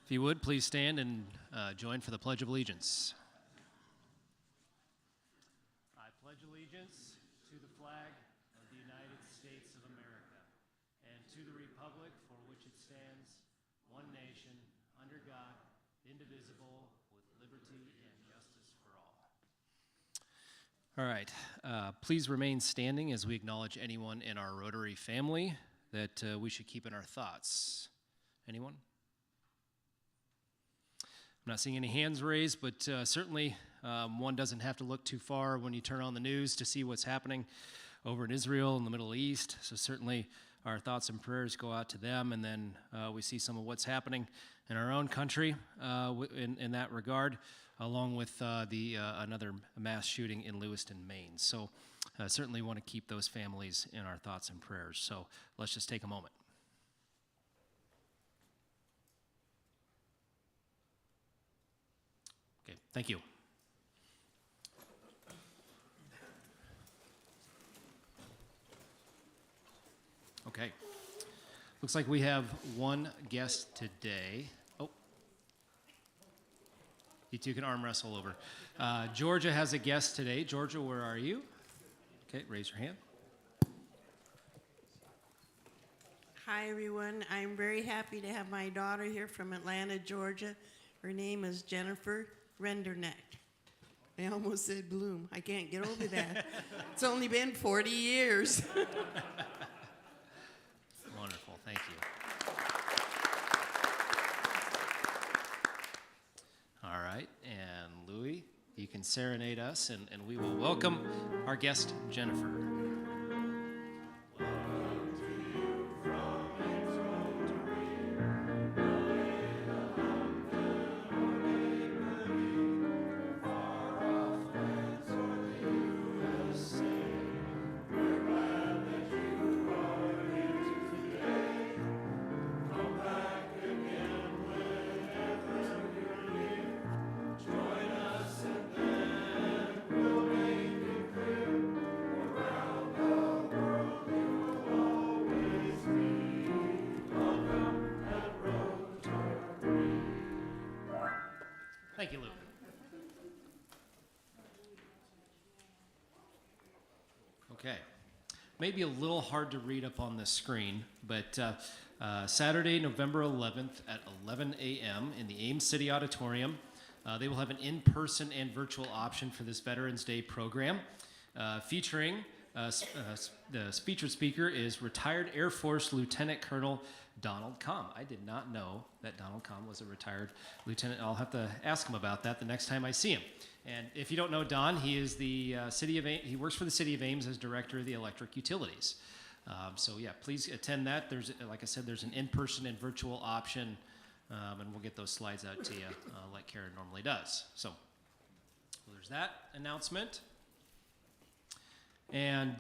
If you would, please stand and join for the Pledge of Allegiance. I pledge allegiance to the flag of the United States of America and to the republic for which it stands, one nation, under God, indivisible, with liberty and justice for all. All right, please remain standing as we acknowledge anyone in our Rotary family that we should keep in our thoughts. Anyone? I'm not seeing any hands raised, but certainly one doesn't have to look too far when you turn on the news to see what's happening over in Israel and the Middle East. So certainly our thoughts and prayers go out to them, and then we see some of what's happening in our own country in that regard, along with another mass shooting in Lewiston, Maine. So certainly want to keep those families in our thoughts and prayers. So let's just take a moment. Okay, thank you. Okay, looks like we have one guest today. Oh, you two can arm wrestle over. Georgia has a guest today. Georgia, where are you? Okay, raise your hand. Hi, everyone. I'm very happy to have my daughter here from Atlanta, Georgia. Her name is Jennifer Renderneck. I almost said Bloom. I can't get over that. It's only been 40 years. Wonderful, thank you. All right, and Louis, you can serenade us, and we will welcome our guest, Jennifer. Thank you, Luke. Okay, maybe a little hard to read up on the screen, but Saturday, November 11th at 11 a.m. in the Ames City Auditorium, they will have an in-person and virtual option for this Veterans Day program, featuring the featured speaker is retired Air Force Lieutenant Colonel Donald Comm. I did not know that Donald Comm was a retired lieutenant. I'll have to ask him about that the next time I see him. And if you don't know Don, he is the he works for the City of Ames as Director of the Electric Utilities. So yeah, please attend that. There's, like I said, there's an in-person and virtual option, and we'll get those slides out to you like Karen normally does. So there's that announcement. And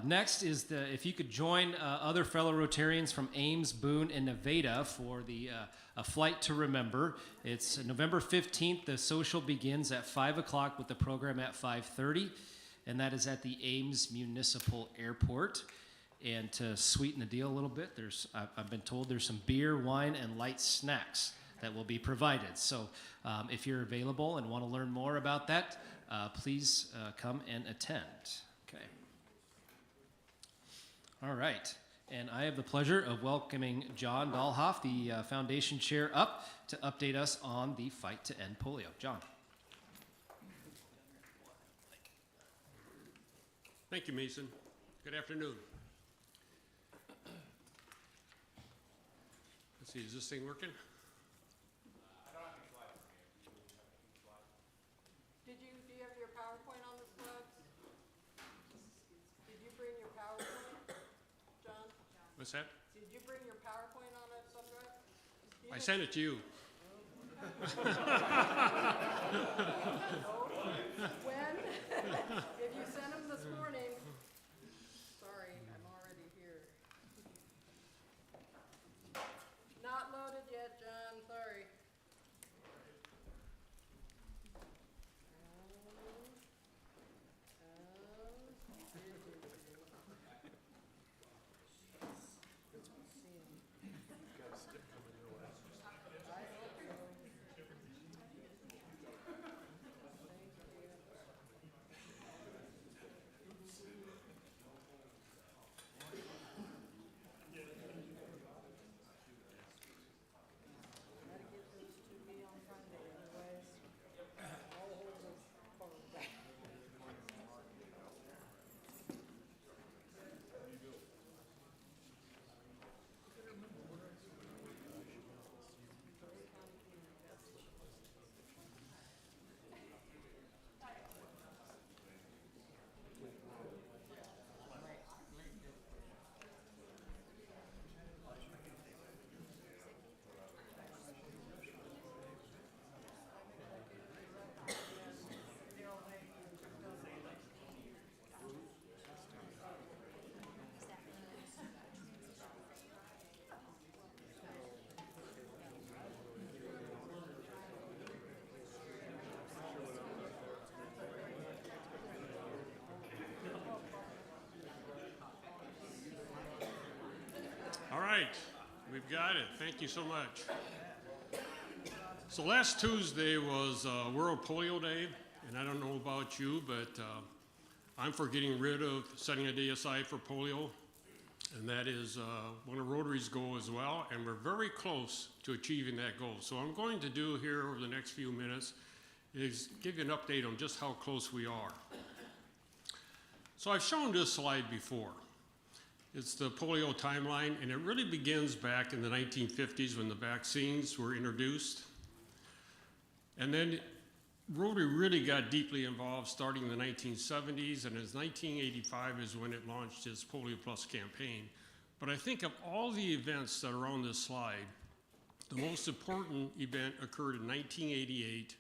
next is if you could join other fellow Rotarians from Ames, Boone, and Nevada for the A Flight to Remember. It's November 15th. The social begins at 5 o'clock with the program at 5:30, and that is at the Ames Municipal Airport. And to sweeten the deal a little bit, I've been told there's some beer, wine, and light snacks that will be provided. So if you're available and want to learn more about that, please come and attend. Okay. All right. And I have the pleasure of welcoming John Dahlhoff, the foundation chair, up to update us on the fight to end polio. John. Thank you, Mason. Good afternoon. Let's see, is this thing working? I don't have any slides. Do you have your PowerPoint on the slides? Did you bring your PowerPoint, John? What's that? Did you bring your PowerPoint on that subject? I sent it to you. When? If you sent them this morning, sorry, I'm already here. Not loaded yet, John, sorry. I hope Got it. Thank you so much. So last Tuesday was World Polio Day, and I don't know about you, but I'm for getting rid of setting a day aside for polio, and that is one of Rotary's goals as well, and we're very close to achieving that goal. So what I'm going to do here over the next few minutes is give you an update on just how close we are. So I've shown this slide before. It's the polio timeline, and it really begins back in the 1950s when the vaccines were introduced. And then Rotary really got deeply involved starting in the 1970s, and as 1985 is when it launched its Polio Plus campaign. But I think of all the events that are on this slide, the most important event occurred in 1988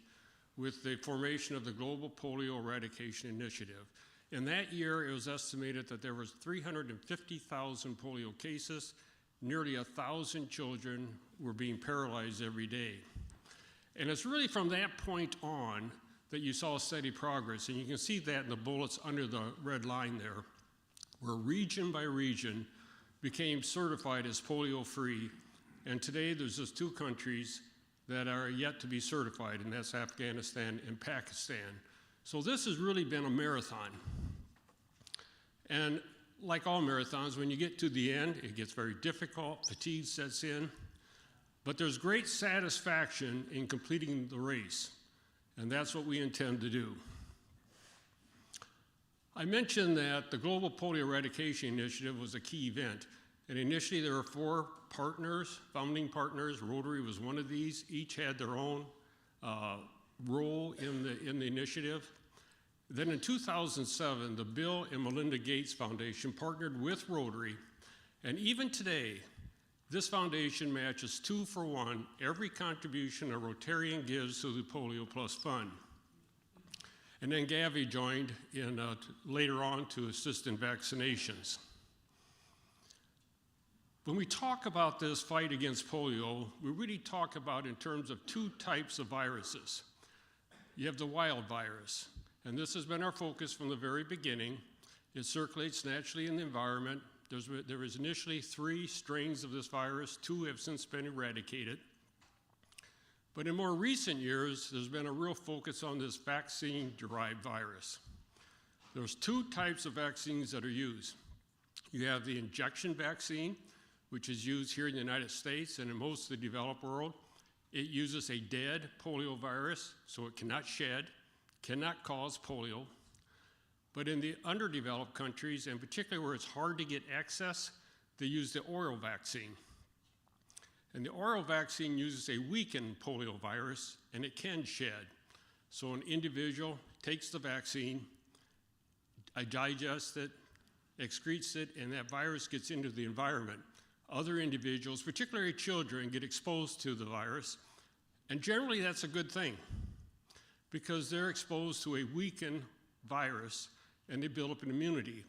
with the formation of the Global Polio Eradication Initiative. In that year, it was estimated that there was 350,000 polio cases, nearly 1,000 children were being paralyzed every day. And it's really from that point on that you saw steady progress, and you can see that in the bullets under the red line there, where region by region became certified as polio-free, and today there's just 2 countries that are yet to be certified, and that's Afghanistan and Pakistan. So this has really been a marathon. And like all marathons, when you get to the end, it gets very difficult, fatigue sets in, but there's great satisfaction in completing the race, and that's what we intend to do. I mentioned that the Global Polio Eradication Initiative was a key event, and initially there were 4 partners, founding partners. Rotary was one of these. Each had their own role in the initiative. Then in 2007, the Bill and Melinda Gates Foundation partnered with Rotary, and even today, this foundation matches 2-for-1 every contribution a Rotarian gives to the Polio Plus Fund. And then Gavi joined in later on to assist in vaccinations. When we talk about this fight against polio, we really talk about in terms of 2 types of viruses. You have the wild virus, and this has been our focus from the very beginning. It circulates naturally in the environment. There was initially 3 strains of this virus. 2 have since been eradicated. But in more recent years, there's been a real focus on this vaccine-derived virus. There's 2 types of vaccines that are used. You have the injection vaccine, which is used here in the United States and in most of the developed world. It uses a dead polio virus, so it cannot shed, cannot cause polio. But in the underdeveloped countries, and particularly where it's hard to get access, they use the oral vaccine. And the oral vaccine uses a weakened polio virus, and it can shed. So an individual takes the vaccine, digests it, excretes it, and that virus gets into the environment. Other individuals, particularly children, get exposed to the virus, and generally that's a good thing because they're exposed to a weakened virus and they build up an immunity.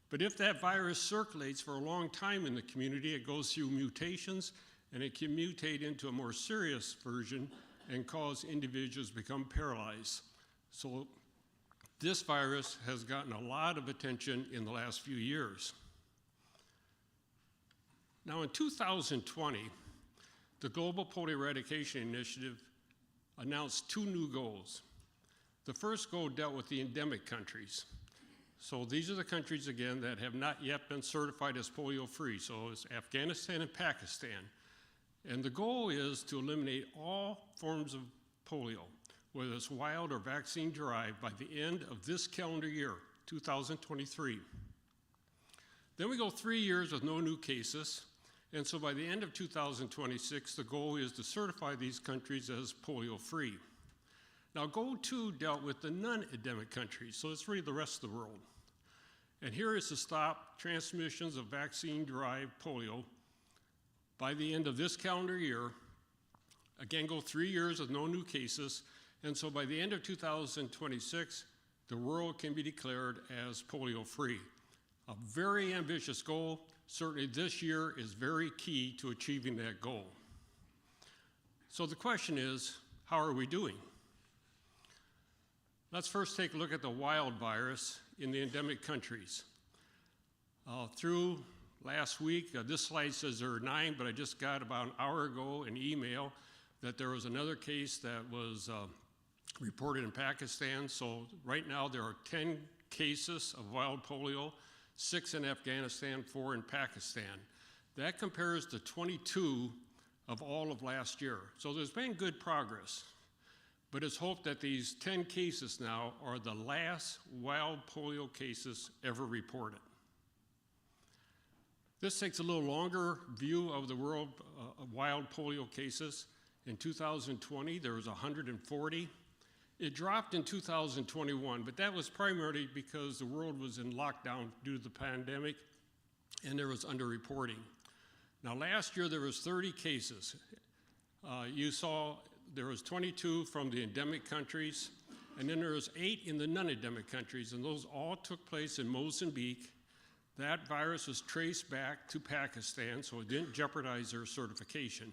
But if that virus circulates for a long time in the community, it goes through mutations and it can mutate into a more serious version and cause individuals to become paralyzed. So this virus has gotten a lot of attention in the last few years. Now in 2020, the Global Polio Eradication Initiative announced 2 new goals. The first goal dealt with the endemic countries. So these are the countries, again, that have not yet been certified as polio-free. So it's Afghanistan and Pakistan. And the goal is to eliminate all forms of polio, whether it's wild or vaccine-derived, by the end of this calendar year, 2023. Then we go 3 years with no new cases. And so by the end of 2026, the goal is to certify these countries as polio-free. Now, Goal 2 dealt with the non-endemic countries, so it's really the rest of the world. And here is to stop transmissions of vaccine-derived polio by the end of this calendar year. Again, go 3 years with no new cases, and so by the end of 2026, the world can be declared as polio-free. A very ambitious goal. Certainly this year is very key to achieving that goal. So the question is, how are we doing? Let's first take a look at the wild virus in the endemic countries. Through last week. This slide says there are 9, but I just got about an hour ago an email that there was another case that was reported in Pakistan. So right now there are 10 cases of wild polio, 6 in Afghanistan, 4 in Pakistan. That compares to 22 of all of last year. So there's been good progress, but it's hoped that these 10 cases now are the last wild polio cases ever reported. This takes a little longer view of the world of wild polio cases. In 2020, there was 140. It dropped in 2021, but that was primarily because the world was in lockdown due to the pandemic and there was underreporting. Now last year there was 30 cases. You saw there was 22 from the endemic countries, and then there was 8 in the non-endemic countries, and those all took place in Mozambique. That virus was traced back to Pakistan, so it didn't jeopardize their certification.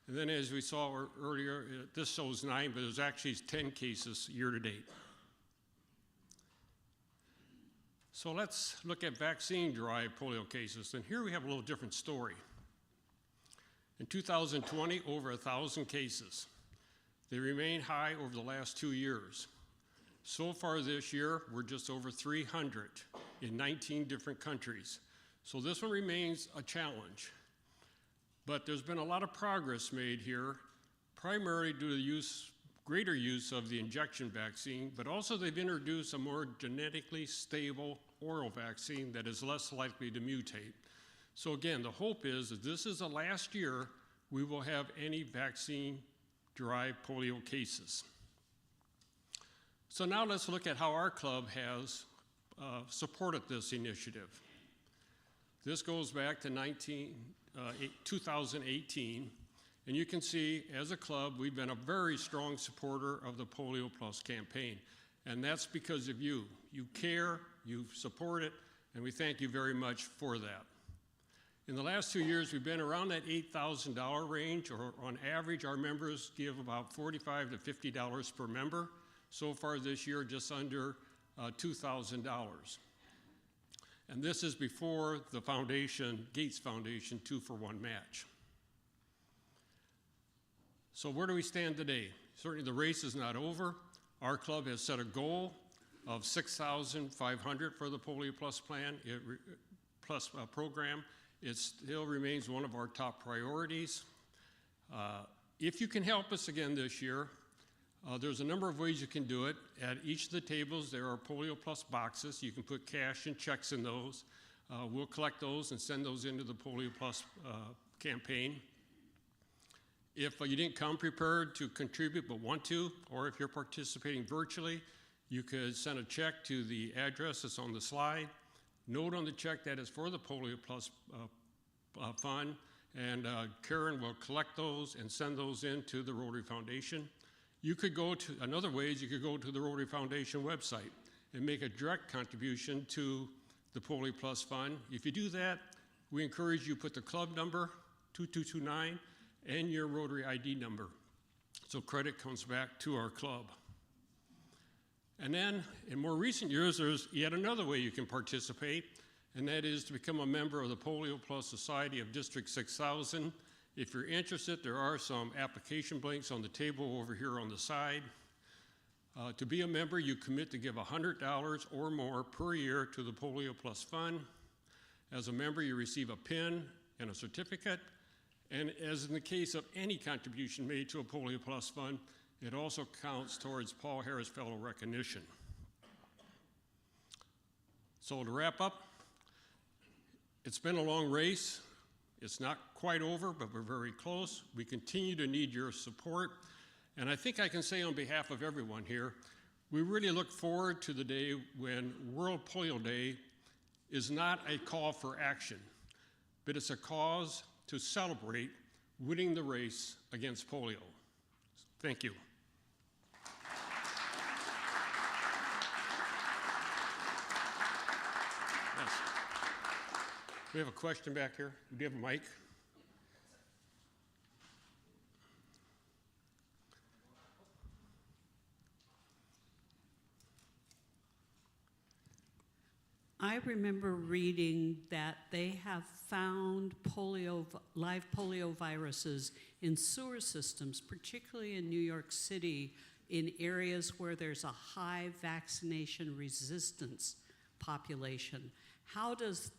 And then as we saw earlier, this shows 9, but there's actually 10 cases year to date. So let's look at vaccine-derived polio cases, and here we have a little different story. In 2020, over 1,000 cases. They remain high over the last 2 years. So far this year, we're just over 300 in 19 different countries. So this one remains a challenge. But there's been a lot of progress made here, primarily due to the greater use of the injection vaccine, but also they've introduced a more genetically stable oral vaccine that is less likely to mutate. So again, the hope is that this is the last year we will have any vaccine-derived polio cases. So now let's look at how our club has supported this initiative. This goes back to 2018, and you can see as a club we've been a very strong supporter of the Polio Plus campaign, and that's because of you. You care, you support it, and we thank you very much for that. In the last 2 years, we've been around that $8,000 range, or on average, our members give about $45 to $50 per member. So far this year, just under $2,000. And this is before the foundation, Gates Foundation 2-for-1 match. So where do we stand today? Certainly the race is not over. Our club has set a goal of $6,500 for the Polio Plus plan, program. It still remains one of our top priorities. If you can help us again this year, there's a number of ways you can do it. At each of the tables, there are Polio Plus boxes. You can put cash and checks in those. We'll collect those and send those into the Polio Plus campaign. If you didn't come prepared to contribute but want to, or if you're participating virtually, you could send a check to the address that's on the slide. Note on the check that is for the Polio Plus fund, and Karen will collect those and send those in to the Rotary Foundation. You could go to, another way is you could go to the Rotary Foundation website and make a direct contribution to the Polio Plus fund. If you do that, we encourage you to put the club number, 2229, and your Rotary ID number, so credit comes back to our club. And then, in more recent years, there's yet another way you can participate, and that is to become a member of the Polio Plus Society of District 6000. If you're interested, there are some application blanks on the table over here on the side. To be a member, you commit to give $100 or more per year to the Polio Plus Fund. As a member, you receive a pin and a certificate. And as in the case of any contribution made to a Polio Plus Fund, it also counts towards Paul Harris Fellow recognition. So to wrap up, it's been a long race. It's not quite over, but we're very close. We continue to need your support. And I think I can say on behalf of everyone here, we really look forward to the day when World Polio Day is not a call for action, but it's a cause to celebrate winning the race against polio. Thank you. Yes. We have a question back here. Do you have a mic? I remember reading that they have found live polio viruses in sewer systems, particularly in New York City, in areas where there's a high vaccination resistance population. How does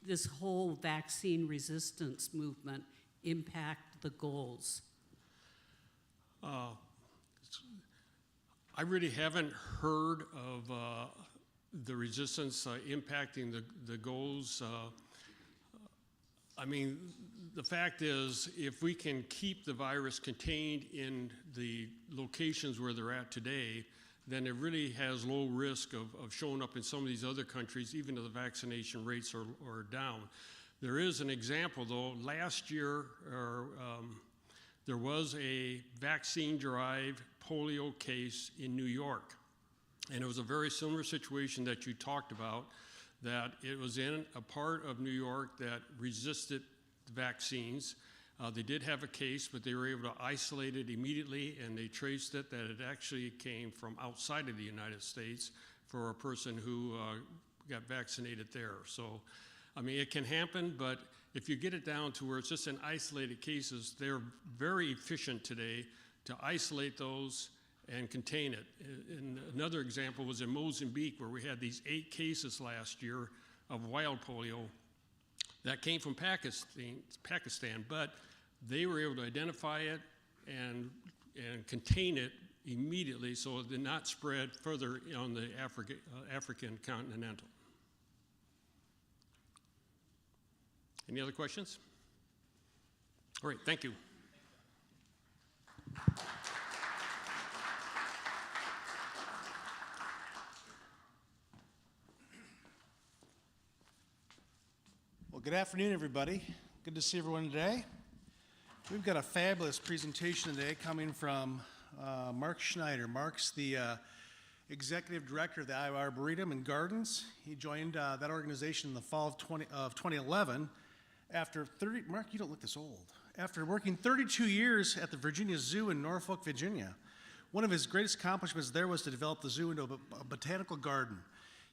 this whole vaccine resistance movement impact the goals? I really haven't heard of the resistance impacting the goals. I mean, the fact is, if we can keep the virus contained in the locations where they're at today, then it really has low risk of showing up in some of these other countries, even though the vaccination rates are down. There is an example, though. Last year, there was a vaccine-derived polio case in New York. And it was a very similar situation that you talked about, that it was in a part of New York that resisted vaccines. They did have a case, but they were able to isolate it immediately, and they traced it that it actually came from outside of the United States for a person who got vaccinated there. So, I mean, it can happen, but if you get it down to where it's just in isolated cases, they're very efficient today to isolate those and contain it. And another example was in Mozambique, where we had these 8 cases last year of wild polio that came from Pakistan, but they were able to identify it and contain it immediately so it did not spread further on the African continental. Any other questions? All right, thank you. Well, good afternoon, everybody. Good to see everyone today. We've got a fabulous presentation today coming from Mark Schneider. Mark's the Executive Director of the Iowa Arboretum Gardens. He joined that organization in the fall of 2011 after Mark, you don't look this old. After working 32 years at the Virginia Zoo in Norfolk, Virginia. One of his greatest accomplishments there was to develop the zoo into a botanical garden.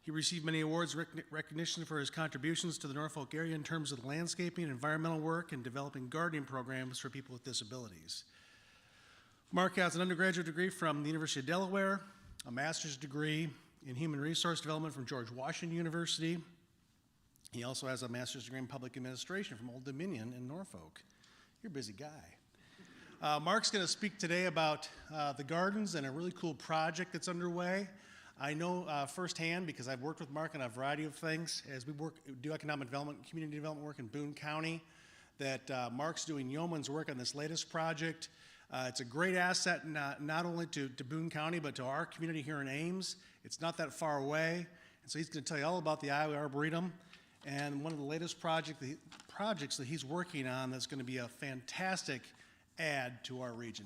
He received many awards and recognition for his contributions to the Norfolk area in terms of landscaping, environmental work, and developing gardening programs for people with disabilities. Mark has an undergraduate degree from the University of Delaware, a master's degree in human resource development from George Washington University. He also has a master's degree in public administration from Old Dominion in Norfolk. You're a busy guy. Mark's going to speak today about the gardens and a really cool project that's underway. I know firsthand, because I've worked with Mark on a variety of things, as we do economic development, community development work in Boone County, that Mark's doing yeoman's work on this latest project. It's a great asset not only to Boone County, but to our community here in Ames. It's not that far away, and so he's going to tell you all about the Iowa Arboretum and one of the latest projects that he's working on that's going to be a fantastic add to our region.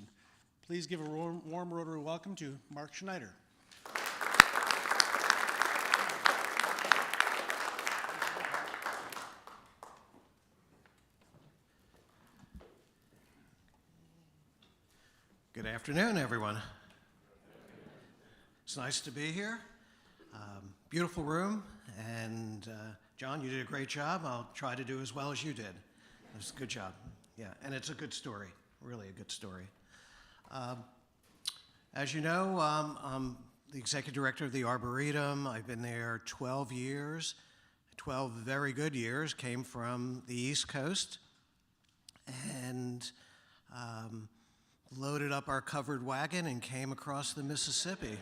Please give a warm rotary welcome to Mark Schneider. Good afternoon, everyone. It's nice to be here. Beautiful room, and John, you did a great job. I'll try to do as well as you did. It was a good job. Yeah, and it's a good story, really a good story. As you know, I'm the executive director of the Arboretum. I've been there 12 years, 12 very good years, came from the East Coast, and loaded up our covered wagon and came across the Mississippi.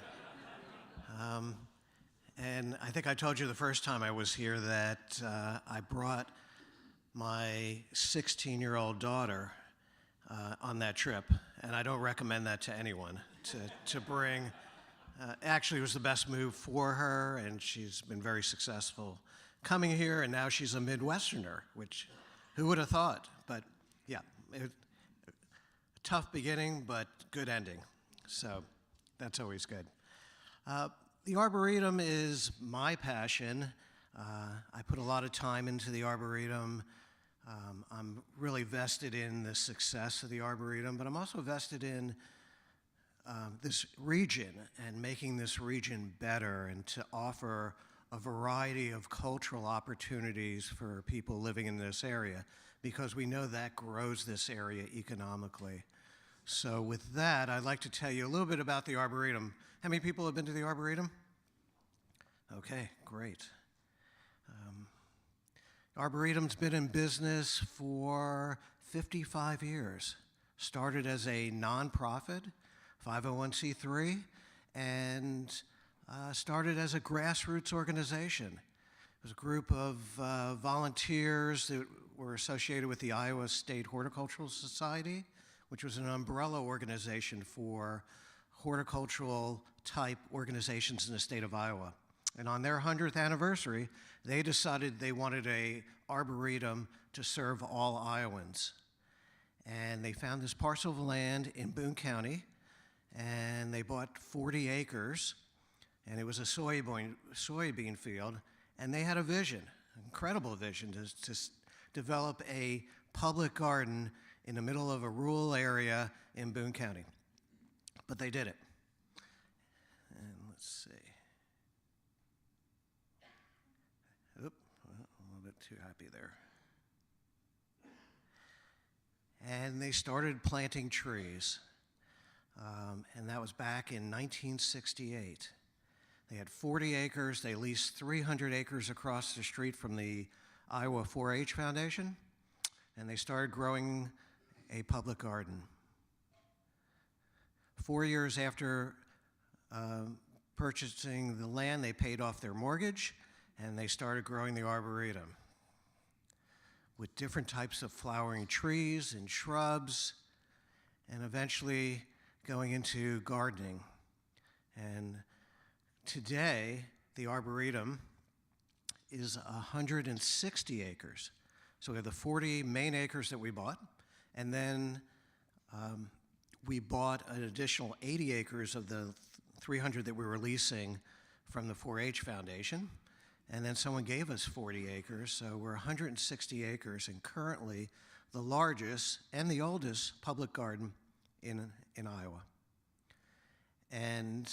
And I think I told you the first time I was here that I brought my 16-year-old daughter on that trip, and I don't recommend that to anyone, to bring. Actually, it was the best move for her, and she's been very successful coming here, and now she's a Midwesterner, which who would have thought? But yeah, tough beginning, but good ending. So that's always good. The Arboretum is my passion. I put a lot of time into the Arboretum. I'm really vested in the success of the Arboretum, but I'm also vested in this region and making this region better and to offer a variety of cultural opportunities for people living in this area, because we know that grows this area economically. So with that, I'd like to tell you a little bit about the Arboretum. How many people have been to the Arboretum? Okay, great. Arboretum's been in business for 55 years. Started as a nonprofit, 501c3, and started as a grassroots organization. It was a group of volunteers that were associated with the Iowa State Horticultural Society, which was an umbrella organization for horticultural type organizations in the state of Iowa. And on their 100th anniversary, they decided they wanted a arboretum to serve all Iowans. And they found this parcel of land in Boone County, and they bought 40 acres, and it was a soybean field, and they had a vision, incredible vision, to develop a public garden in the middle of a rural area in Boone County. But they did it. And let's see. Oop, well, a little bit too happy there. And they started planting trees. And that was back in 1968. They had 40 acres. They leased 300 acres across the street from the Iowa 4-H Foundation, and they started growing a public garden. 4 years after purchasing the land, they paid off their mortgage, and they started growing the Arboretum with different types of flowering trees and shrubs, and eventually going into gardening. And today, the Arboretum is 160 acres. So we have the 40 main acres that we bought, and then we bought an additional 80 acres of the 300 that we were leasing from the 4-H Foundation, and then someone gave us 40 acres, so we're 160 acres, and currently the largest and the oldest public garden in Iowa. And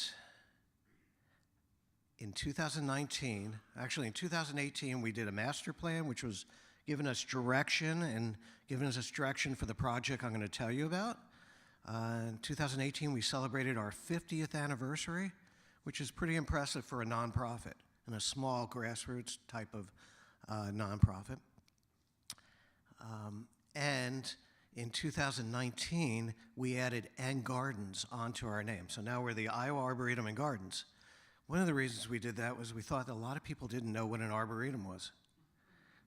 in 2019, actually in 2018, we did a master plan, which was giving us direction for the project I'm going to tell you about. In 2018, we celebrated our 50th anniversary, which is pretty impressive for a nonprofit and a small grassroots type of nonprofit. And in 2019, we added "and Gardens" onto our name. So now we're the Iowa Arboretum and Gardens. One of the reasons we did that was we thought that a lot of people didn't know what an arboretum was.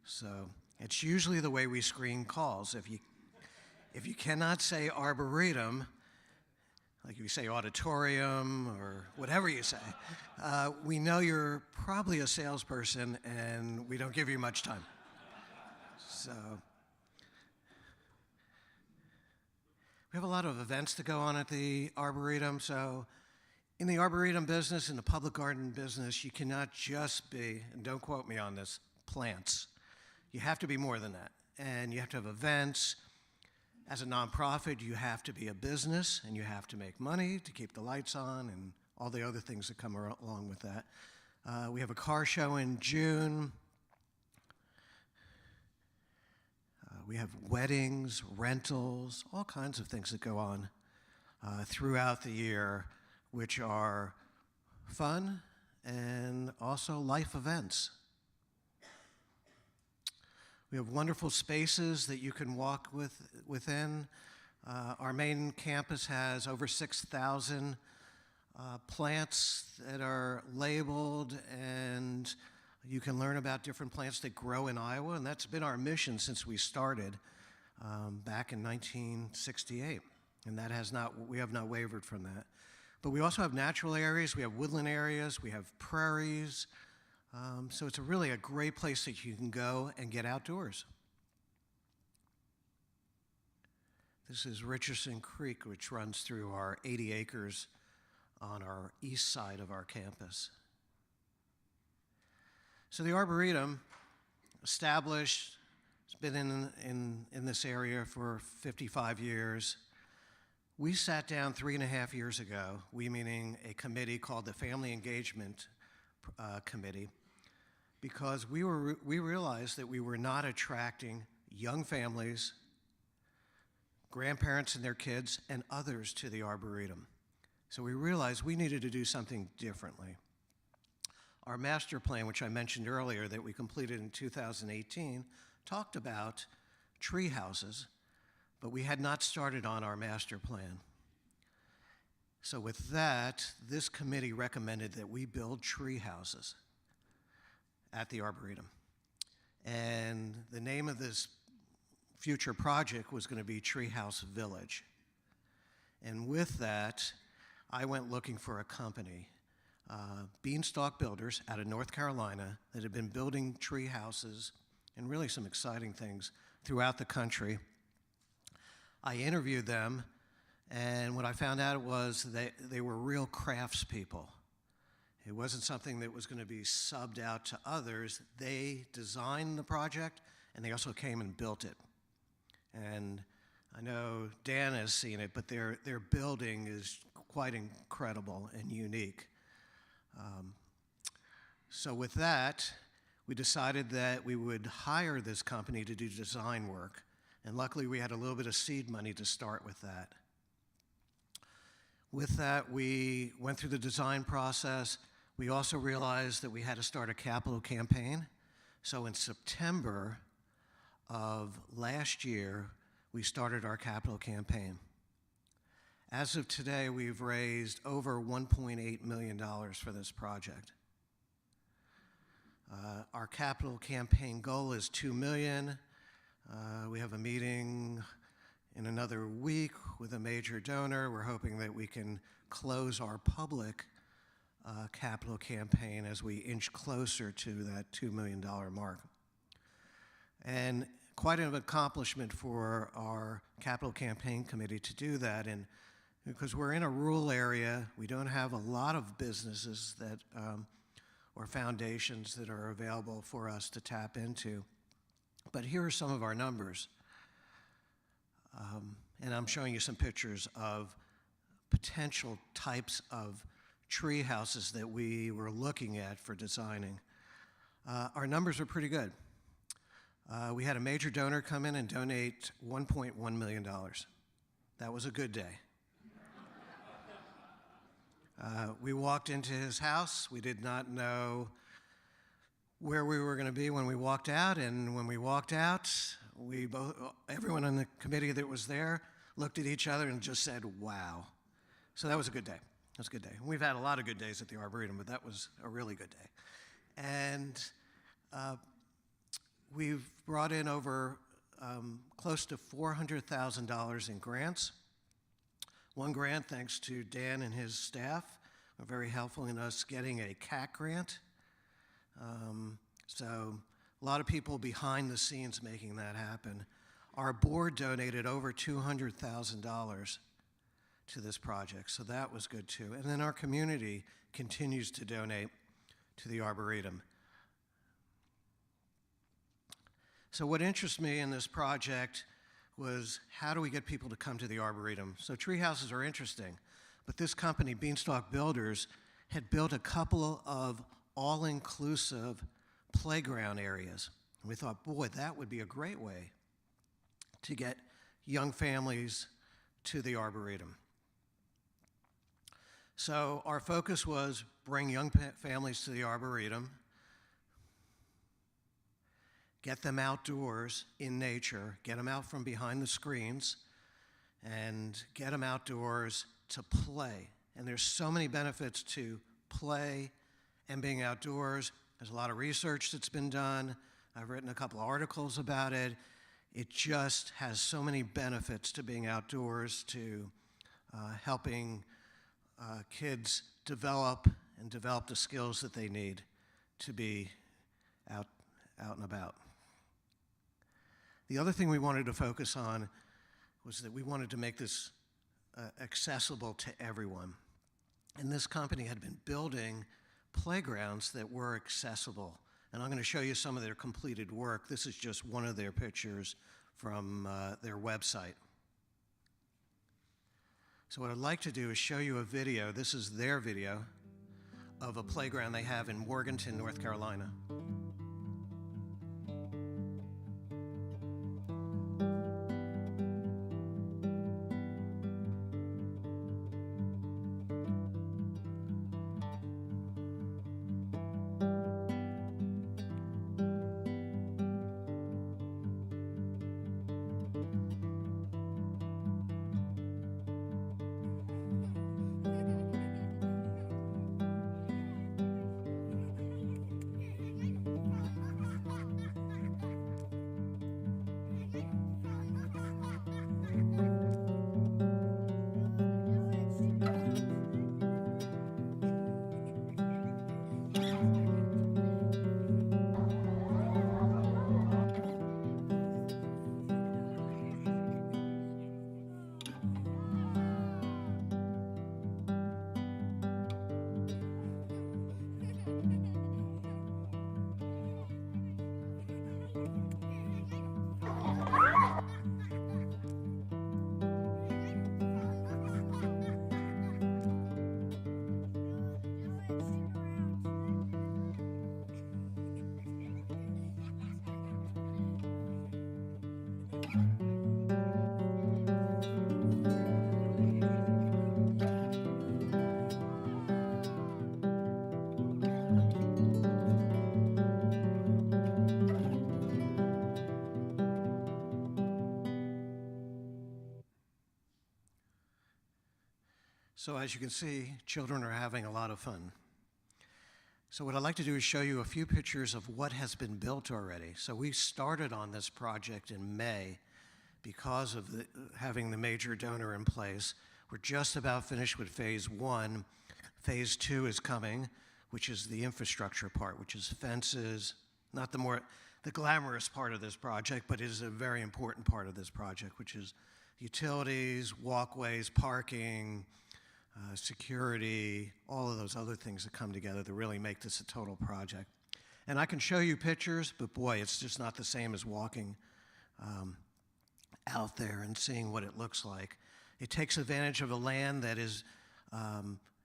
So it's usually the way we screen calls. If you cannot say arboretum, like you say auditorium or whatever you say, we know you're probably a salesperson and we don't give you much time. So we have a lot of events that go on at the Arboretum. So in the Arboretum business, in the public garden business, you cannot just be, and don't quote me on this, plants. You have to be more than that. And you have to have events. As a nonprofit, you have to be a business, and you have to make money to keep the lights on and all the other things that come along with that. We have a car show in June. We have weddings, rentals, all kinds of things that go on throughout the year, which are fun and also life events. We have wonderful spaces that you can walk within. Our main campus has over 6,000 plants that are labeled, and you can learn about different plants that grow in Iowa, and that's been our mission since we started back in 1968, and we have not wavered from that. But we also have natural areas, we have woodland areas, we have prairies, so it's really a great place that you can go and get outdoors. This is Richardson Creek, which runs through our 80 acres on our east side of our campus. So the Arboretum, established, it's been in this area for 55 years. We sat down 3.5 years ago, we meaning a committee called the Family Engagement Committee, because we realized that we were not attracting young families, grandparents and their kids, and others to the Arboretum. So we realized we needed to do something differently. Our master plan, which I mentioned earlier that we completed in 2018, talked about tree houses, but we had not started on our master plan. So with that, this committee recommended that we build tree houses at the Arboretum. And the name of this future project was going to be Treehouse Village. And with that, I went looking for a company, Beanstalk Builders out of North Carolina, that had been building tree houses and really some exciting things throughout the country. I interviewed them, and what I found out was that they were real craftspeople. It wasn't something that was going to be subbed out to others. They designed the project, and they also came and built it. And I know Dan has seen it, but their building is quite incredible and unique. So with that, we decided that we would hire this company to do design work. And luckily, we had a little bit of seed money to start with that. With that, we went through the design process. We also realized that we had to start a capital campaign. So in September of last year, we started our capital campaign. As of today, we've raised over $1.8 million for this project. Our capital campaign goal is $2 million. We have a meeting in another week with a major donor. We're hoping that we can close our public capital campaign as we inch closer to that $2 million mark. And quite an accomplishment for our capital campaign committee to do that. And because we're in a rural area, we don't have a lot of businesses that or foundations that are available for us to tap into. But here are some of our numbers. And I'm showing you some pictures of potential types of tree houses that we were looking at for designing. Our numbers are pretty good. We had a major donor come in and donate $1.1 million. That was a good day. We walked into his house. We did not know where we were going to be when we walked out, and when we walked out, everyone on the committee that was there looked at each other and just said, wow. So that was a good day. That was a good day. We've had a lot of good days at the Arboretum, but that was a really good day. And we've brought in over close to $400,000 in grants. One grant, thanks to Dan and his staff, were very helpful in us getting a CAC grant. So a lot of people behind the scenes making that happen. Our board donated over $200,000 to this project, so that was good too. And then our community continues to donate to the Arboretum. So what interests me in this project was how do we get people to come to the Arboretum? So tree houses are interesting, but this company, Beanstalk Builders, had built a couple of all-inclusive playground areas. And we thought, boy, that would be a great way to get young families to the Arboretum. So our focus was bring young families to the Arboretum, get them outdoors in nature, get them out from behind the screens, and get them outdoors to play. And there's so many benefits to play and being outdoors. There's a lot of research that's been done. I've written a couple of articles about it. It just has so many benefits to being outdoors, to helping kids develop the skills that they need to be out and about. The other thing we wanted to focus on was that we wanted to make this accessible to everyone. And this company had been building playgrounds that were accessible. And I'm going to show you some of their completed work. This is just one of their pictures from their website. So what I'd like to do is show you a video. This is their video of a playground they have in Morganton, North Carolina. So as you can see, children are having a lot of fun. So what I'd like to do is show you a few pictures of what has been built already. So we started on this project in May because of having the major donor in place. We're just about finished with phase 1. Phase 2 is coming, which is the infrastructure part, which is fences, not the glamorous part of this project, but it is a very important part of this project, which is utilities, walkways, parking, security, all of those other things that come together to really make this a total project. And I can show you pictures, but boy, it's just not the same as walking out there and seeing what it looks like. It takes advantage of a land that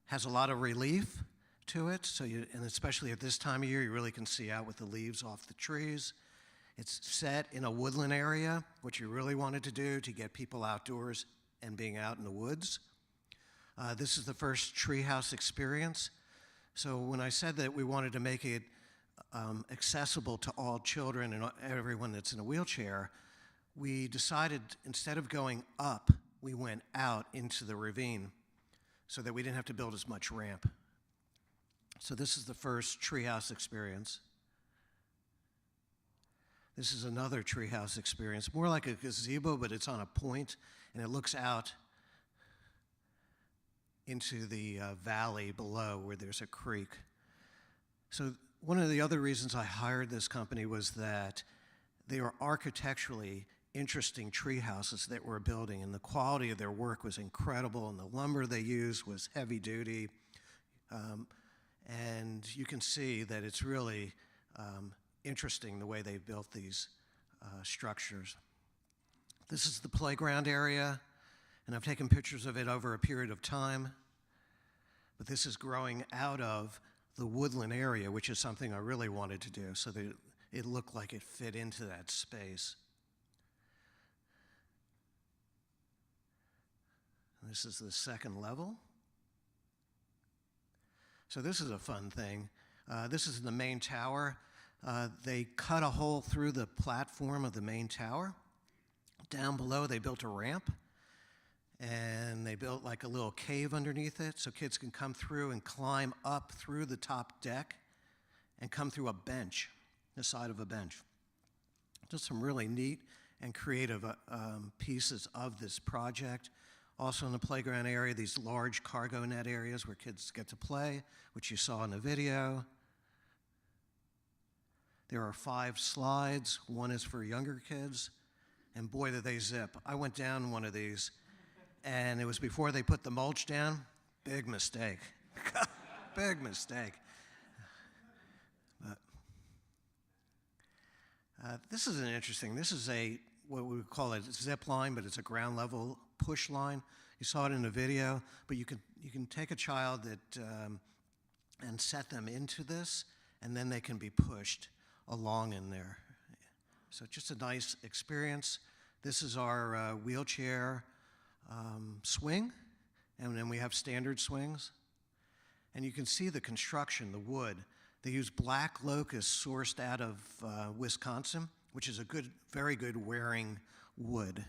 has a lot of relief to it, and especially at this time of year, you really can see out with the leaves off the trees. It's set in a woodland area, which you really wanted to do to get people outdoors and being out in the woods. This is the first treehouse experience. So when I said that we wanted to make it accessible to all children and everyone that's in a wheelchair, we decided instead of going up, we went out into the ravine so that we didn't have to build as much ramp. So this is the first treehouse experience. This is another treehouse experience, more like a gazebo, but it's on a point, and it looks out into the valley below where there's a creek. So one of the other reasons I hired this company was that they are architecturally interesting tree houses that we're building, and the quality of their work was incredible, and the lumber they used was heavy duty. And you can see that it's really interesting the way they built these structures. This is the playground area, and I've taken pictures of it over a period of time. But this is growing out of the woodland area, which is something I really wanted to do so that it looked like it fit into that space. And this is the second level. So this is a fun thing. This is the main tower. They cut a hole through the platform of the main tower. Down below, they built a ramp, and they built like a little cave underneath it so kids can come through and climb up through the top deck and come through a bench, the side of a bench. Just some really neat and creative pieces of this project. Also in the playground area, these large cargo net areas where kids get to play, which you saw in the video. There are 5 slides. One is for younger kids, and boy, do they zip. I went down one of these, and it was before they put the mulch down. Big mistake. Big mistake. This is an interesting, this is what we would call a zip line, but it's a ground level push line. You saw it in the video, but you can take a child and set them into this, and then they can be pushed along in there. So just a nice experience. This is our wheelchair swing, and then we have standard swings. And you can see the construction, the wood. They use black locust sourced out of Wisconsin, which is a very good wearing wood.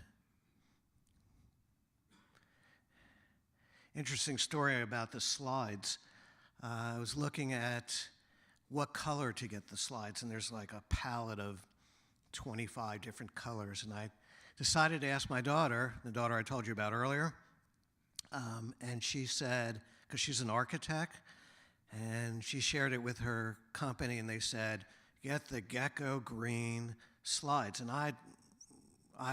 Interesting story about the slides. I was looking at what color to get the slides, and there's like a palette of 25 different colors, and I decided to ask my daughter, the daughter I told you about earlier, and she said, because she's an architect, and she shared it with her company, and they said, get the gecko green slides. And I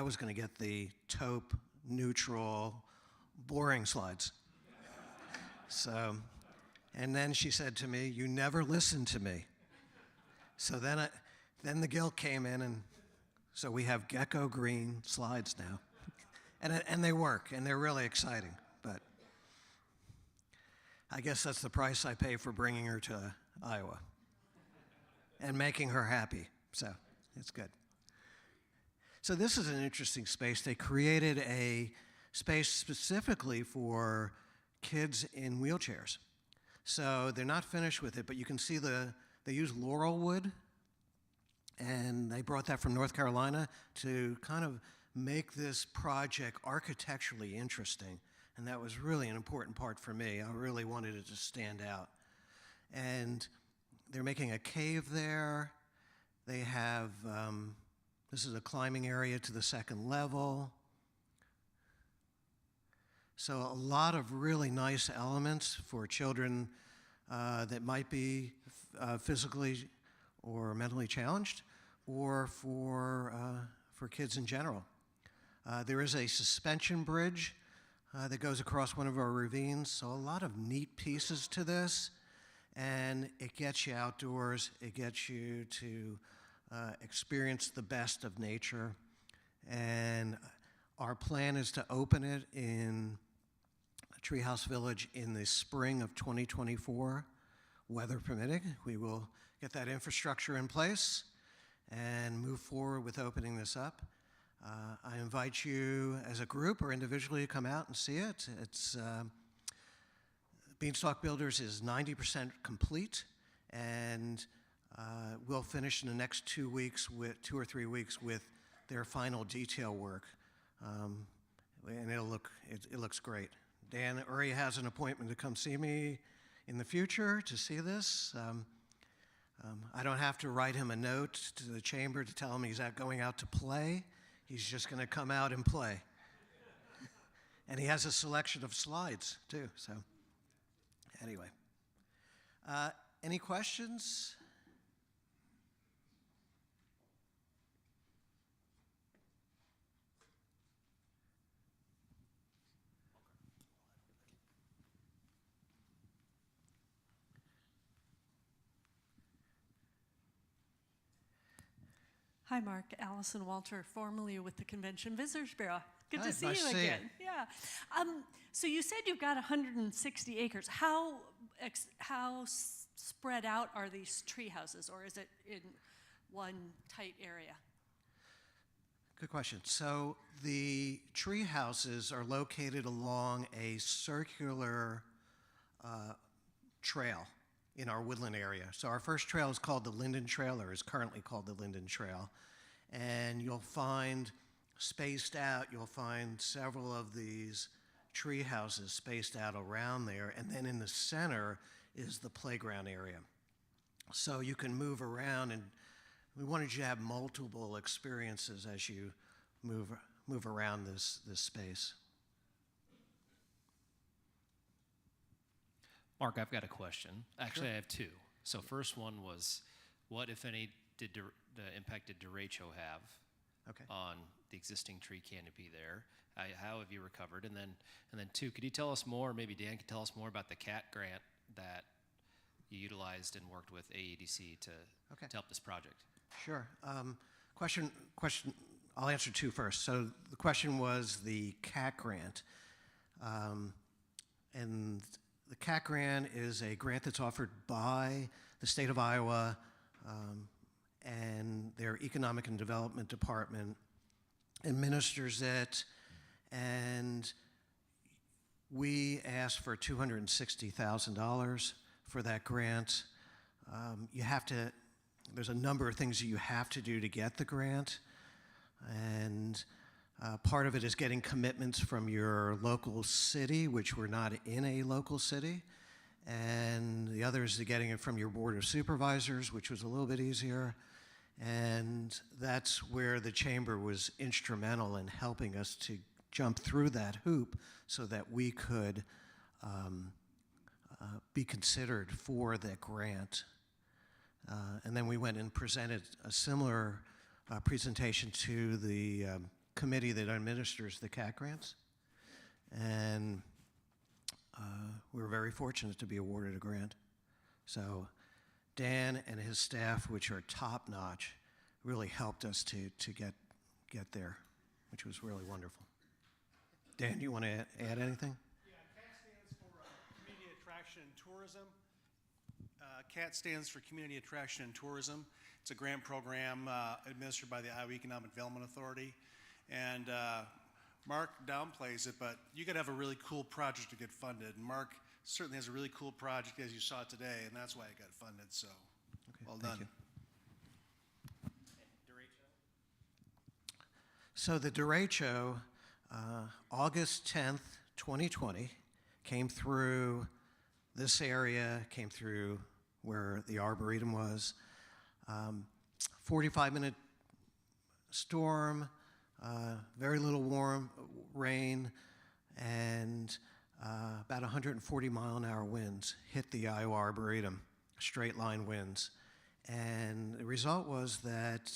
was going to get the taupe, neutral, boring slides. So, and then she said to me, you never listen to me. So then the guilt came in, and so we have gecko green slides now. And they work, and they're really exciting. But I guess that's the price I pay for bringing her to Iowa and making her happy. So it's good. So this is an interesting space. They created a space specifically for kids in wheelchairs. So they're not finished with it, but you can see they use laurel wood, and they brought that from North Carolina to kind of make this project architecturally interesting. And that was really an important part for me. I really wanted it to stand out. And they're making a cave there. They have, this is a climbing area to the second level. So a lot of really nice elements for children that might be physically or mentally challenged, or for kids in general. There is a suspension bridge that goes across one of our ravines, so a lot of neat pieces to this, and it gets you outdoors, it gets you to experience the best of nature, and our plan is to open it in Treehouse Village in the spring of 2024, weather permitting. We will get that infrastructure in place and move forward with opening this up. I invite you as a group or individually to come out and see it. It's Beanstalk Builders is 90% complete, and we'll finish in the next 2 weeks, with 2 or 3 weeks, with their final detail work, and it looks great. Dan already has an appointment to come see me in the future to see this. I don't have to write him a note to the chamber to tell him he's going out to play. He's just going to come out and play. And he has a selection of slides, too. So, anyway. Any questions? Hi, Mark. Allison Walter, formerly with the Convention Visitors Bureau. Good Hi, to see nice you to see you. again. Yeah. So you said you've got 160 acres. How spread out are these tree houses, or is it in one tight area? Good question. So the tree houses are located along a circular trail in our woodland area. So our first trail is called the Linden Trail, or is currently called the Linden Trail. And you'll find spaced out, you'll find several of these tree houses spaced out around there. And then in the center is the playground area. So you can move around, and we wanted you to have multiple experiences as you move around this space. Mark, I've got a question. Actually, I have two. So first one was, what, if any, impact did derecho have on the existing tree canopy there? How have you recovered? And then two, could you tell us more, maybe Dan could tell us more about the CAT grant that you utilized and worked with AEDC to help this project? Sure. Question. I'll answer two first. So the question was the CAT grant, and the CAT grant is a grant that's offered by the state of Iowa and their Economic and Development Department administers it, and we asked for $260,000 for that grant. There's a number of things that you have to do to get the grant, and part of it is getting commitments from your local city, which we're not in a local city, and the other is getting it from your board of supervisors, which was a little bit easier, and that's where the chamber was instrumental in helping us to jump through that hoop so that we could be considered for that grant. And then we went and presented a similar presentation to the committee that administers the CAT grants. And we were very fortunate to be awarded a grant. So Dan and his staff, which are top-notch, really helped us to get there, which was really wonderful. Dan, do you want to add anything? Yeah, CAT stands for Community Attraction and Tourism. CAT stands for Community Attraction and Tourism. It's a grant program administered by the Iowa Economic Development Authority. And Mark downplays it, but you got to have a really cool project to get funded. And Mark certainly has a really cool project, as you saw today, and that's why it got funded. So, well done. You. So the derecho, August 10th, 2020, came through this area, came through where the Arboretum was. 45-minute storm, very little warm rain, and about 140-mile-an-hour winds hit the Iowa Arboretum, straight line winds. And the result was that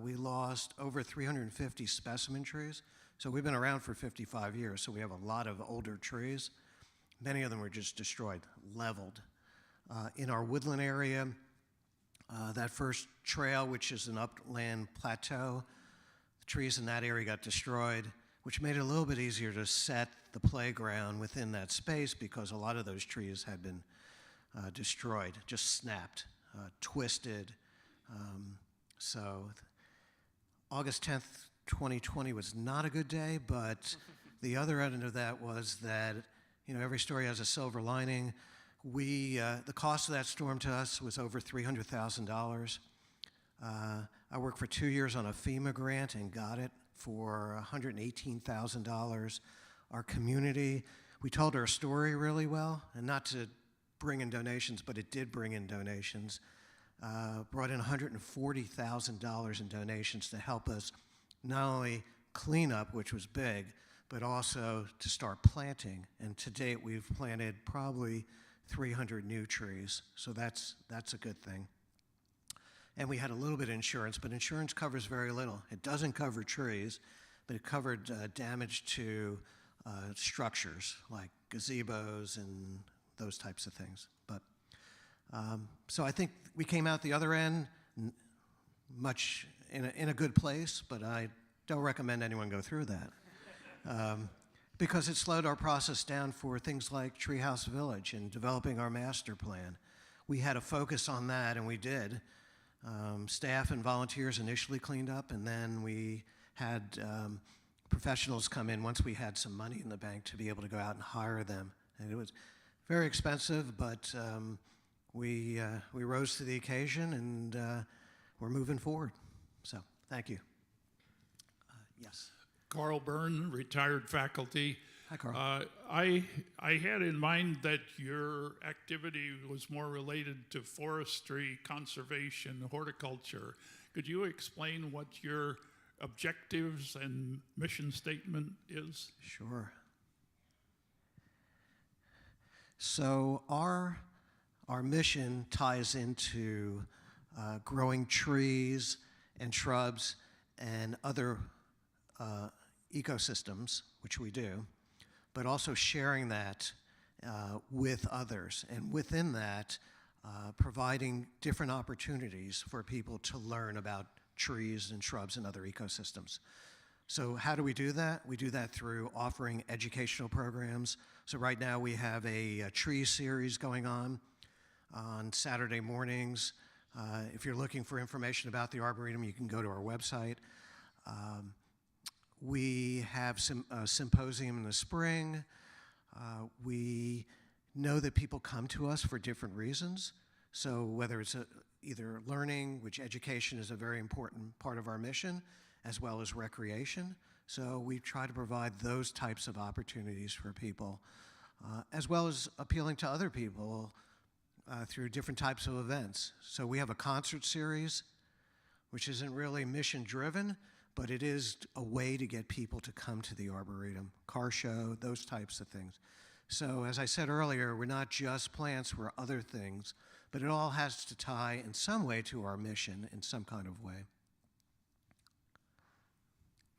we lost over 350 specimen trees. So we've been around for 55 years, so we have a lot of older trees. Many of them were just destroyed, leveled. In our woodland area, that first trail, which is an upland plateau, the trees in that area got destroyed, which made it a little bit easier to set the playground within that space because a lot of those trees had been destroyed, just snapped, twisted. So August 10th, 2020 was not a good day, but the other end of that was that, you know, every story has a silver lining. The cost of that storm to us was over $300,000. I worked for 2 years on a FEMA grant and got it for $118,000. Our community, we told our story really well, and not to bring in donations, but it did bring in donations. Brought in $140,000 in donations to help us not only clean up, which was big, but also to start planting. And to date, we've planted probably 300 new trees, so that's a good thing. And we had a little bit of insurance, but insurance covers very little. It doesn't cover trees, but it covered damage to structures like gazebos and those types of things. But so I think we came out the other end much in a good place, but I don't recommend anyone go through that. Because it slowed our process down for things like Treehouse Village and developing our master plan. We had a focus on that, and we did. Staff and volunteers initially cleaned up, and then we had professionals come in once we had some money in the bank to be able to go out and hire them. And it was very expensive, but we rose to the occasion, and we're moving forward. So, thank you. Yes. Carl Byrne, retired faculty. Hi, Carl. I had in mind that your activity was more related to forestry, conservation, horticulture. Could you explain what your objectives and mission statement is? Sure. So our mission ties into growing trees and shrubs and other ecosystems, which we do, but also sharing that with others, and within that, providing different opportunities for people to learn about trees and shrubs and other ecosystems. So how do we do that? We do that through offering educational programs. So right now we have a tree series going on Saturday mornings. If you're looking for information about the Arboretum, you can go to our website. We have a symposium in the spring. We know that people come to us for different reasons. So whether it's either learning, which education is a very important part of our mission, as well as recreation. So we try to provide those types of opportunities for people, as well as appealing to other people through different types of events. So we have a concert series, which isn't really mission-driven, but it is a way to get people to come to the Arboretum, car show, those types of things. So as I said earlier, we're not just plants, we're other things, but it all has to tie in some way to our mission in some kind of way.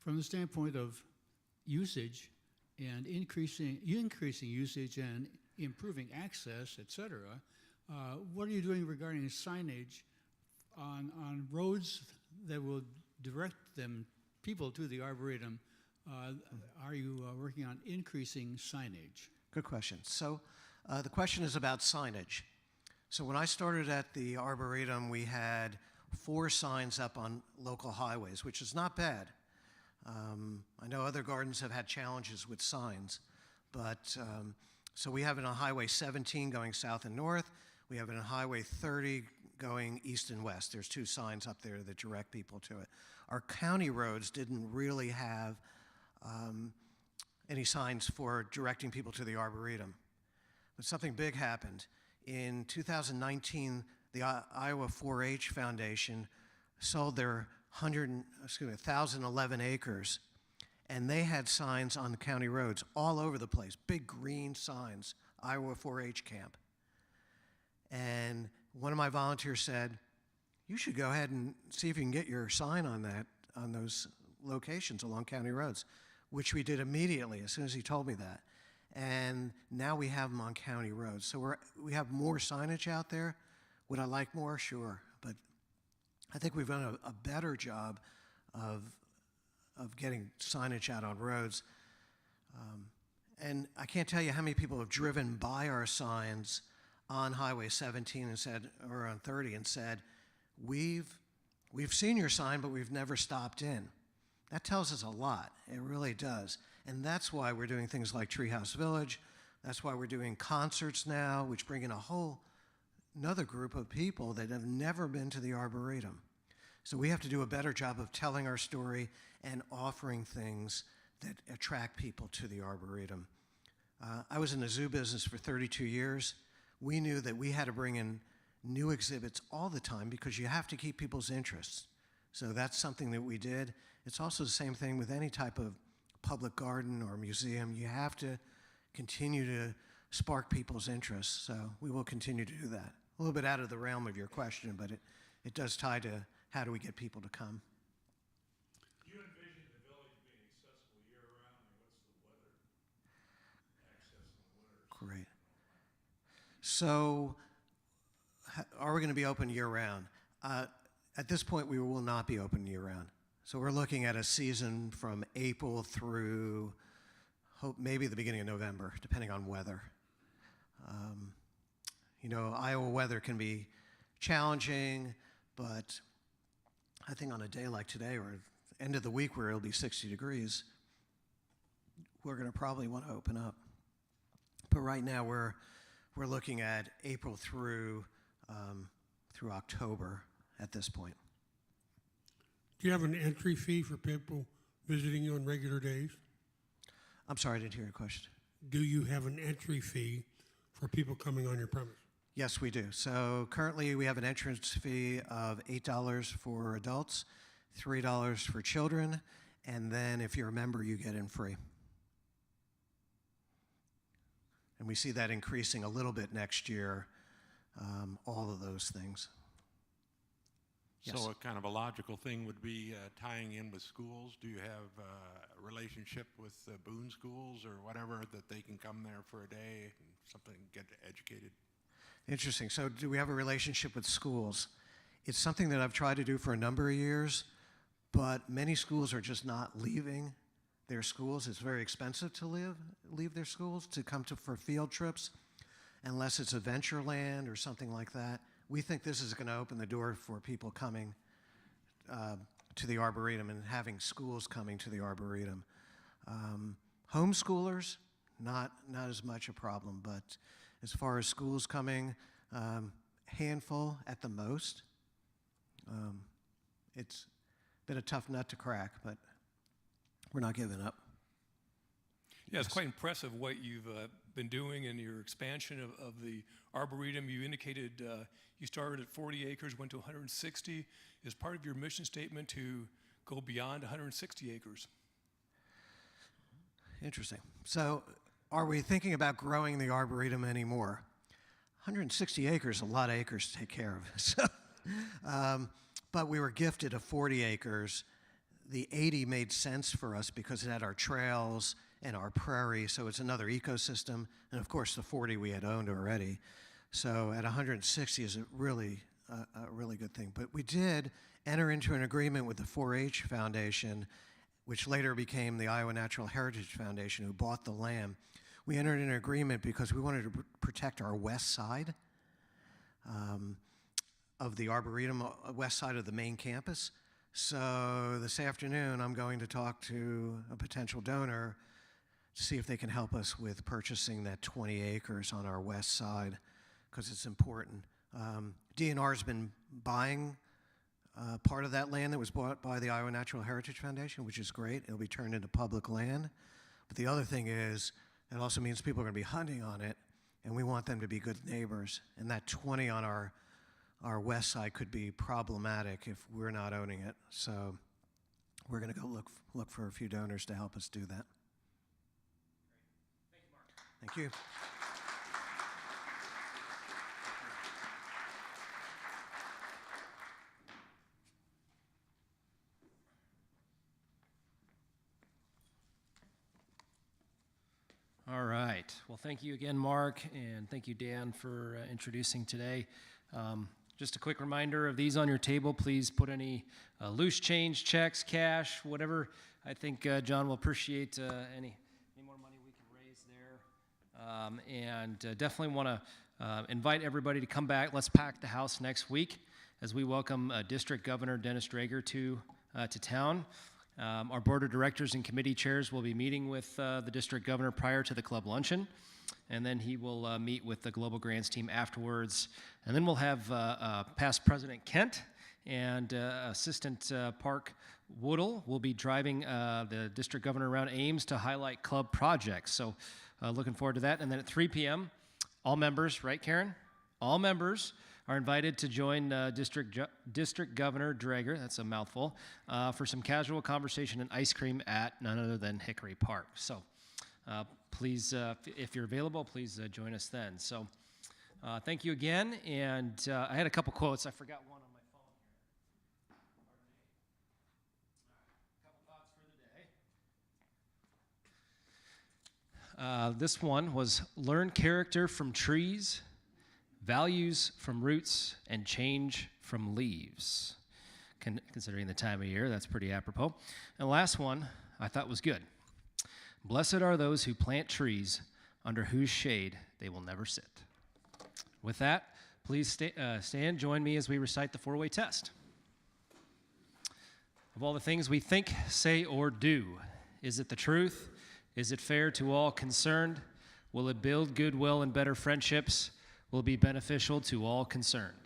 From the standpoint of usage and increasing usage and improving access, et cetera, what are you doing regarding signage on roads that will direct people to the Arboretum? Are you working on increasing signage? Good question. So the question is about signage. So when I started at the Arboretum, we had 4 signs up on local highways, which is not bad. I know other gardens have had challenges with signs, but so we have it on Highway 17 going south and north. We have it on Highway 30 going east and west. There's 2 signs up there that direct people to it. Our county roads didn't really have any signs for directing people to the Arboretum. But something big happened. In 2019, the Iowa 4-H Foundation sold their 1,011 acres, and they had signs on the county roads all over the place, big green signs, Iowa 4-H camp. And one of my volunteers said, you should go ahead and see if you can get your sign on that, on those locations along county roads, which we did immediately as soon as he told me that. And now we have them on county roads. So we have more signage out there. Would I like more? Sure. But I think we've done a better job of getting signage out on roads. And I can't tell you how many people have driven by our signs on Highway 17 and said, or on 30 and said, we've seen your sign, but we've never stopped in. That tells us a lot. It really does. And that's why we're doing things like Treehouse Village. That's why we're doing concerts now, which bring in another group of people that have never been to the Arboretum. So we have to do a better job of telling our story and offering things that attract people to the Arboretum. I was in the zoo business for 32 years. We knew that we had to bring in new exhibits all the time because you have to keep people's interests. So that's something that we did. It's also the same thing with any type of public garden or museum. You have to continue to spark people's interests. So we will continue to do that. A little bit out of the realm of your question, but it does tie to how do we get people to come. Do you envision the village being accessible year-round, and what's the weather access in the winter? Great. So are we going to be open year-round? At this point, we will not be open year-round. So we're looking at a season from April through maybe the beginning of November, depending on weather. Iowa weather can be challenging, but I think on a day like today or end of the week where it'll be 60 degrees, we're going to probably want to open up. But right now we're looking at April through October at this point. Do you have an entry fee for people visiting you on regular days? I'm sorry, I didn't hear your question. Do you have an entry fee for people coming on your premise? Yes, we do. So currently we have an entrance fee of $8 for adults, $3 for children, and then if you're a member, you get in free. And we see that increasing a little bit next year, all of those things. Yes. So a kind of a logical thing would be tying in with schools. Do you have a relationship with Boone schools or whatever that they can come there for a day and something, get educated? Interesting. So do we have a relationship with schools? It's something that I've tried to do for a number of years, but many schools are just not leaving their schools. It's very expensive to leave their schools to come for field trips, unless it's Adventureland or something like that. We think this is going to open the door for people coming to the Arboretum and having schools coming to the Arboretum. Homeschoolers, not as much a problem, but as far as schools coming, handful at the most. It's been a tough nut to crack, but we're not giving up. Yeah, it's quite impressive what you've been doing in your expansion of the Arboretum. You indicated you started at 40 acres, went to 160. Is part of your mission statement to go beyond 160 acres? Interesting. So are we thinking about growing the Arboretum anymore? 160 acres, a lot of acres to take care of. So, but we were gifted a 40 acres. The 80 made sense for us because it had our trails and our prairie, so it's another ecosystem. And of course, the 40 we had owned already. So at 160 is a really good thing. But we did enter into an agreement with the 4-H Foundation, which later became the Iowa Natural Heritage Foundation, who bought the land. We entered an agreement because we wanted to protect our west side of the Arboretum, west side of the main campus. So this afternoon, I'm going to talk to a potential donor to see if they can help us with purchasing that 20 acres on our west side, because it's important. DNR's been buying part of that land that was bought by the Iowa Natural Heritage Foundation, which is great. It'll be turned into public land. But the other thing is, it also means people are going to be hunting on it, and we want them to be good neighbors. And that 20 on our west side could be problematic if we're not owning it. So we're going to go look for a few donors to help us do that. Thank you. All right. Well, thank you again, Mark, and thank you, Dan, for introducing today. Just a quick reminder of these on your table. Please put any loose change, checks, cash, whatever. I think John will appreciate any more money we can raise there. And definitely want to invite everybody to come back. Let's pack the house next week as we welcome District Governor Dennis Drager to town. Our board of directors and committee chairs will be meeting with the district governor prior to the club luncheon, and then he will meet with the Global Grants team afterwards. And then we'll have past President Kent and Assistant Park Woodall will be driving the district governor around Ames to highlight club projects. So looking forward to that. And then at 3 p.m., all members, right, Karen? All members are invited to join District Governor Drager, that's a mouthful, for some casual conversation and ice cream at none other than Hickory Park. So please, if you're available, please join us then. So thank you again. And I had a couple quotes. I forgot one on my phone here. A couple thoughts for the day. This one was learn character from trees, values from roots, and change from leaves. Considering the time of year, that's pretty apropos. And the last one I thought was good. Blessed are those who plant trees under whose shade they will never sit. With that, please stand, join me as we recite the four-way test. Of all the things we think, say, or do, is it the truth? Is it fair to all concerned? Will it build goodwill and better friendships? Will be beneficial to all concerned.